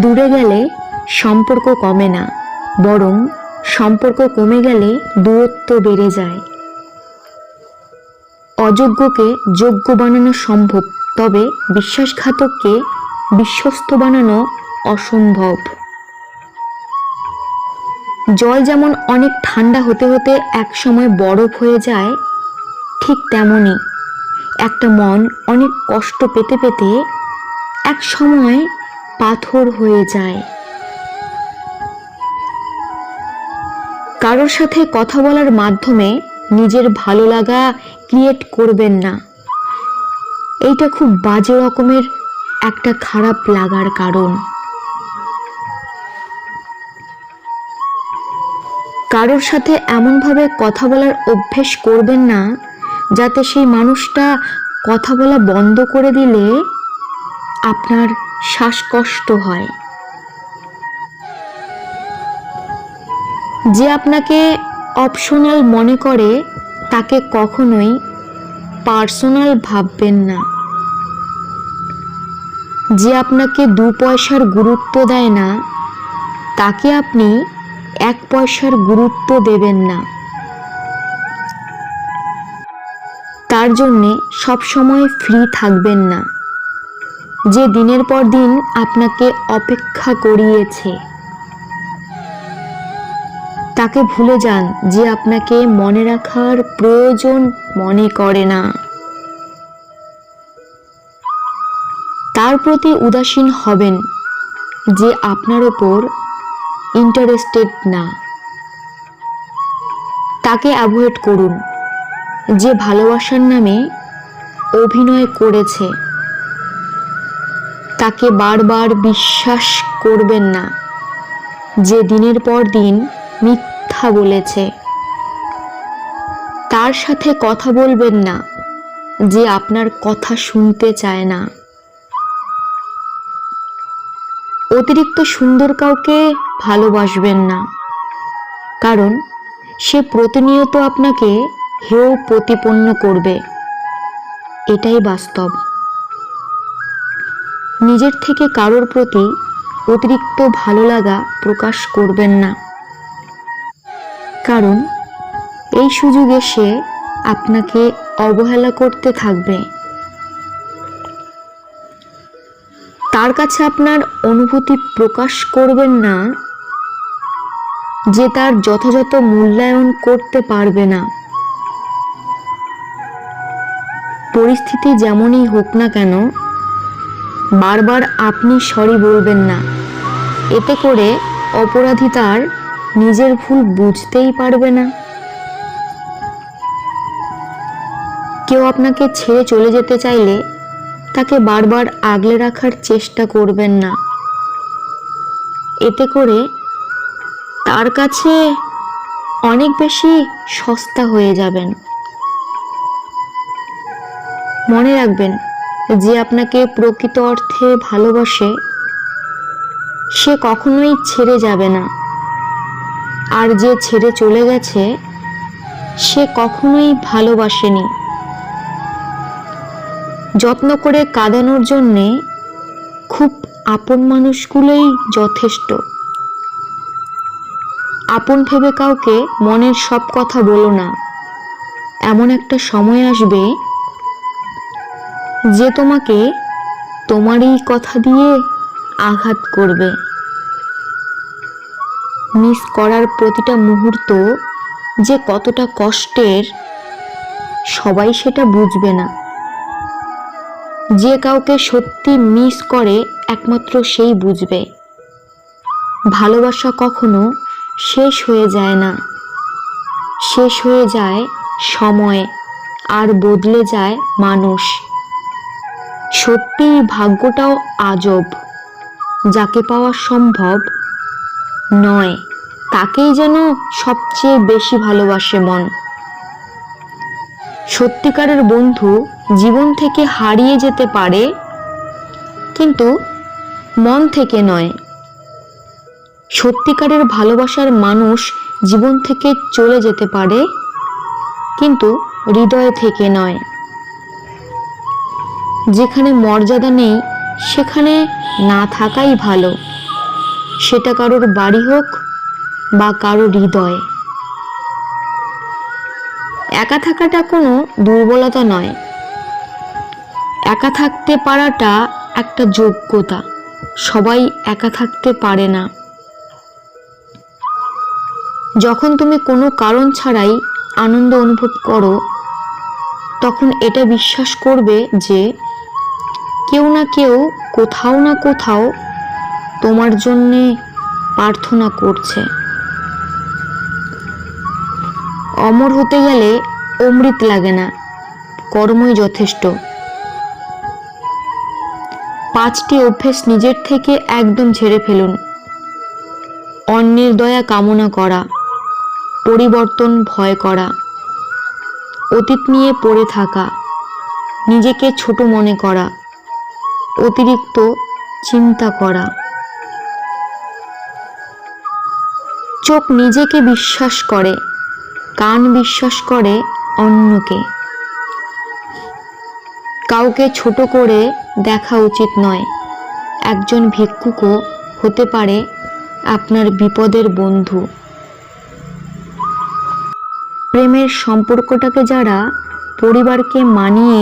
দূরে গেলে সম্পর্ক কমে না, বরং সম্পর্ক কমে গেলে দূরত্ব বেড়ে যায়। অযোগ্যকে যোগ্য বানানো সম্ভব, তবে বিশ্বাসঘাতককে বিশ্বস্ত বানানো অসম্ভব। জল যেমন অনেক ঠান্ডা হতে হতে একসময় বরফ হয়ে যায়, ঠিক তেমনি একটা মন অনেক কষ্ট পেতে পেতে এক সময় পাথর হয়ে যায়। কারোর সাথে কথা বলার মাধ্যমে নিজের ভালো লাগা ক্রিয়েট করবেন না। এইটা খুব বাজে রকমের একটা খারাপ লাগার কারণ। কারোর সাথে এমনভাবে কথা বলার অভ্যেস করবেন না যাতে সেই মানুষটা কথা বলা বন্ধ করে দিলে আপনার শ্বাসকষ্ট হয়। যে আপনাকে অপশনাল মনে করে তাকে কখনোই পার্সোনাল ভাববেন না। যে আপনাকে 2 পয়সার গুরুত্ব দেয় না তাকে আপনি 1 পয়সার গুরুত্ব দেবেন না। তার জন্যে সবসময় ফ্রি থাকবেন না। যে দিনের পর দিন আপনাকে অপেক্ষা করিয়েছে তাকে ভুলে যান, যে আপনাকে মনে রাখার প্রয়োজন মনে করে না। তার প্রতি উদাসীন হবেন যে আপনার ওপর ইন্টারেস্টেড না। তাকে অ্যাভয়েড করুন যে ভালোবাসার নামে অভিনয় করেছে। তাকে বারবার বিশ্বাস করবেন না যে দিনের পর দিন মিথ্যা বলেছে। তার সাথে কথা বলবেন না যে আপনার কথা শুনতে চায় না। অতিরিক্ত সুন্দর কাউকে ভালোবাসবেন না, কারণ সে প্রতিনিয়ত আপনাকে হেয় প্রতিপন্ন করবে। এটাই বাস্তব। নিজের থেকে কারোর প্রতি অতিরিক্ত ভালো লাগা প্রকাশ করবেন না, কারণ এই সুযোগে সে আপনাকে অবহেলা করতে থাকবে। তার কাছে আপনার অনুভূতি প্রকাশ করবেন না যে তার যথাযথ মূল্যায়ন করতে পারবে না। পরিস্থিতি যেমনই হোক না কেন বারবার আপনি সরি বলবেন না। এতে করে অপরাধী তার নিজের ভুল বুঝতেই পারবে না। কেউ আপনাকে ছেড়ে চলে যেতে চাইলে তাকে বারবার আগলে রাখার চেষ্টা করবেন না। এতে করে তার কাছে অনেক বেশি সস্তা হয়ে যাবেন। মনে রাখবেন, যে আপনাকে প্রকৃত অর্থে ভালোবাসে সে কখনোই ছেড়ে যাবে না, আর যে ছেড়ে চলে গেছে সে কখনোই ভালোবাসেনি। যত্ন করে কাঁদানোর জন্যে খুব আপন মানুষগুলোই যথেষ্ট। আপন ভেবে কাউকে মনের সব কথা বলো না। এমন একটা সময় আসবে যে তোমাকে তোমারই কথা দিয়ে আঘাত করবে। মিস করার প্রতিটা মুহূর্ত যে কতটা কষ্টের সবাই সেটা বুঝবে না। যে কাউকে সত্যি মিস করে একমাত্র সেই বুঝবে। ভালোবাসা কখনো শেষ হয়ে যায় না, শেষ হয়ে যায় সময়, আর বদলে যায় মানুষ। সত্যি ভাগ্যটাও আজব, যাকে পাওয়া সম্ভব নয় তাকেই যেন সবচেয়ে বেশি ভালোবাসে মন। সত্যিকারের বন্ধু জীবন থেকে হারিয়ে যেতে পারে, কিন্তু মন থেকে নয়। সত্যিকারের ভালোবাসার মানুষ জীবন থেকে চলে যেতে পারে, কিন্তু হৃদয় থেকে নয়। যেখানে মর্যাদা নেই সেখানে না থাকাই ভালো। সেটা কারোর বাড়ি হোক বা কারো হৃদয়। একা থাকাটা কোনো দুর্বলতা নয়, একা থাকতে পারাটা একটা যোগ্যতা। সবাই একা থাকতে পারে না। যখন তুমি কোনো কারণ ছাড়াই আনন্দ অনুভব করো, তখন এটা বিশ্বাস করবে যে কেউ না কেউ কোথাও না কোথাও তোমার জন্যে প্রার্থনা করছে। অমর হতে গেলে অমৃত লাগে না, কর্মই যথেষ্ট। 5টি অভ্যেস নিজের থেকে একদম ঝেড়ে ফেলুন। অন্যের দয়া কামনা করা, পরিবর্তন ভয় করা, অতীত নিয়ে পড়ে থাকা, নিজেকে ছোট মনে করা, অতিরিক্ত চিন্তা করা। চোখ নিজেকে বিশ্বাস করে, কান বিশ্বাস করে অন্যকে। কাউকে ছোট করে দেখা উচিত নয়। একজন ভিক্ষুকও হতে পারে আপনার বিপদের বন্ধু। প্রেমের সম্পর্কটাকে যারা পরিবারকে মানিয়ে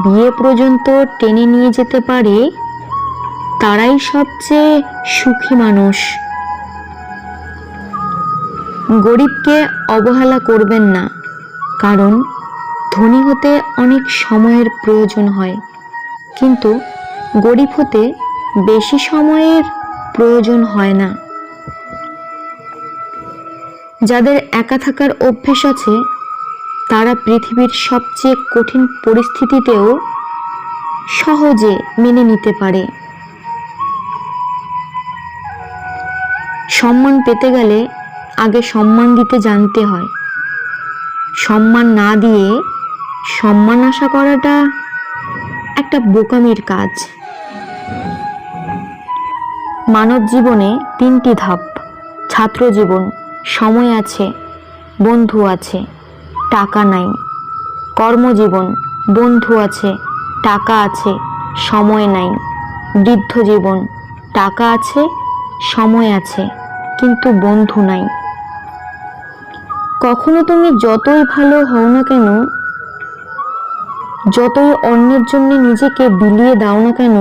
বিয়ে পর্যন্ত টেনে নিয়ে যেতে পারে, তারাই সবচেয়ে সুখী মানুষ। গরিবকে অবহেলা করবেন না, কারণ ধনী হতে অনেক সময়ের প্রয়োজন হয়, কিন্তু গরিব হতে বেশি সময়ের প্রয়োজন হয় না। যাদের একা থাকার অভ্যেস আছে, তারা পৃথিবীর সবচেয়ে কঠিন পরিস্থিতিতেও সহজে মেনে নিতে পারে। সম্মান পেতে গেলে আগে সম্মান দিতে জানতে হয়। সম্মান না দিয়ে সম্মান আশা করাটা একটা বোকামির কাজ। মানব জীবনে 3টি ধাপ: ছাত্র জীবন, সময় আছে, বন্ধু আছে, টাকা নাই। কর্মজীবন, বন্ধু আছে, টাকা আছে, সময় নাই। বৃদ্ধ জীবন, টাকা আছে, সময় আছে, কিন্তু বন্ধু নাই। কখনো তুমি যতই ভালো হও না কেন, যতই অন্যের জন্য নিজেকে বিলিয়ে দাও না কেন,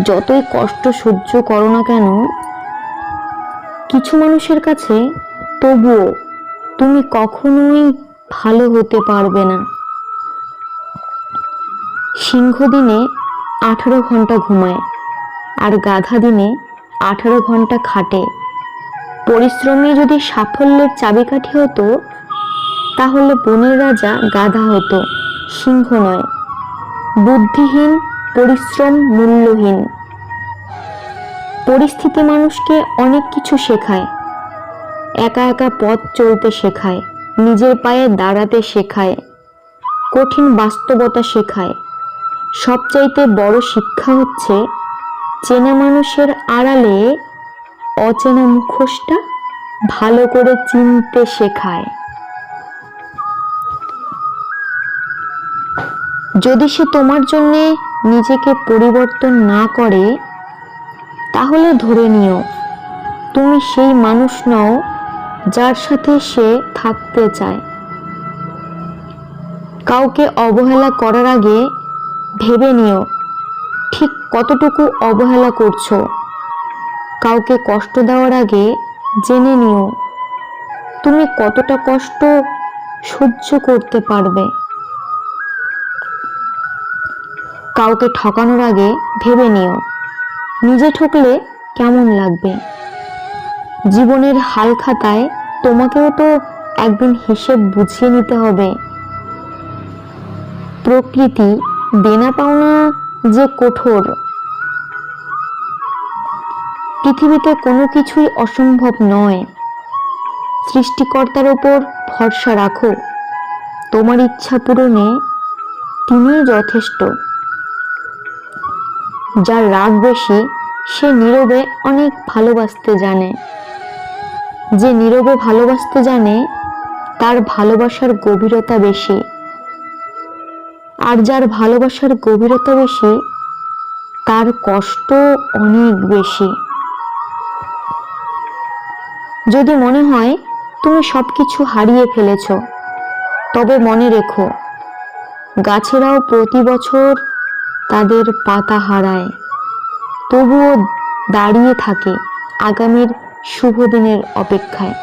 যতই কষ্ট সহ্য করো না কেন, কিছু মানুষের কাছে তবুও তুমি কখনোই ভালো হতে পারবে না। সিংহ দিনে 18 ঘন্টা ঘুমায়, আর গাধা দিনে 18 ঘন্টা খাটে। পরিশ্রমী যদি সাফল্যের চাবিকাঠি হতো, তাহলে বনের রাজা গাধা হতো, সিংহ নয়। বুদ্ধিহীন পরিশ্রম মূল্যহীন। পরিস্থিতি মানুষকে অনেক কিছু শেখায়। একা একা পথ চলতে শেখায়, নিজের পায়ে দাঁড়াতে শেখায়, কঠিন বাস্তবতা শেখায়। সবচাইতে বড় শিক্ষা হচ্ছে চেনা মানুষের আড়ালে অচেনা মুখোশটা ভালো করে চিনতে শেখায়। যদি সে তোমার জন্য নিজেকে পরিবর্তন না করে, তাহলে ধরে নিও তুমি সেই মানুষ নও যার সাথে সে থাকতে চায়। কাউকে অবহেলা করার আগে ভেবে নিও ঠিক কতটুকু অবহেলা করছো। কাউকে কষ্ট দেওয়ার আগে জেনে নিও তুমি কতটা কষ্ট সহ্য করতে পারবে। কাউকে ঠকানোর আগে ভেবে নিও নিজে ঠকলে কেমন লাগবে। জীবনের হাল খাতায় তোমাকেও তো একদিন হিসেব বুঝিয়ে নিতে হবে। প্রকৃতি দেনা পাওনা যে কঠোর। পৃথিবীতে কোনো কিছুই অসম্ভব নয়। সৃষ্টিকর্তার ওপর ভরসা রাখো, তোমার ইচ্ছা পূরণে তিনিই যথেষ্ট। যার রাগ বেশি সে নীরবে অনেক ভালোবাসতে জানে। যে নীরবে ভালোবাসতে জানে তার ভালোবাসার গভীরতা বেশি। আর যার ভালোবাসার গভীরতা বেশি তার কষ্ট অনেক বেশি। যদি মনে হয় তুমি সবকিছু হারিয়ে ফেলেছ, তবে মনে রেখো, গাছেরাও প্রতি বছর তাদের পাতা হারায়, তবুও দাঁড়িয়ে থাকে আগামীর শুভ দিনের অপেক্ষায়।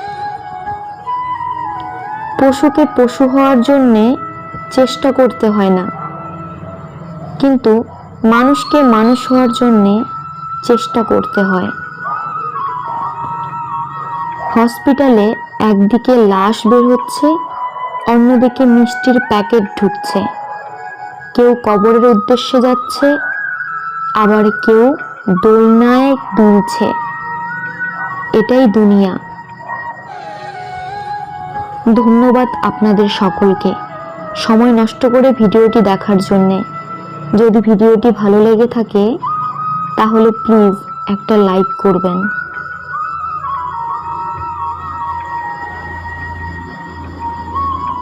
পশুকে পশু হওয়ার জন্যে চেষ্টা করতে হয় না, কিন্তু মানুষকে মানুষ হওয়ার জন্যে চেষ্টা করতে হয়। হসপিটালে একদিকে লাশ বের হচ্ছে, অন্যদিকে মিষ্টির প্যাকেট ঢুকছে। কেউ কবরের উদ্দেশ্যে যাচ্ছে, আবার কেউ দোলনায় দুলছে। এটাই দুনিয়া। ধন্যবাদ আপনাদের সকলকে সময় নষ্ট করে ভিডিওটি দেখার জন্যে। যদি ভিডিওটি ভালো লেগে থাকে তাহলে প্লিজ একটা লাইক করবেন।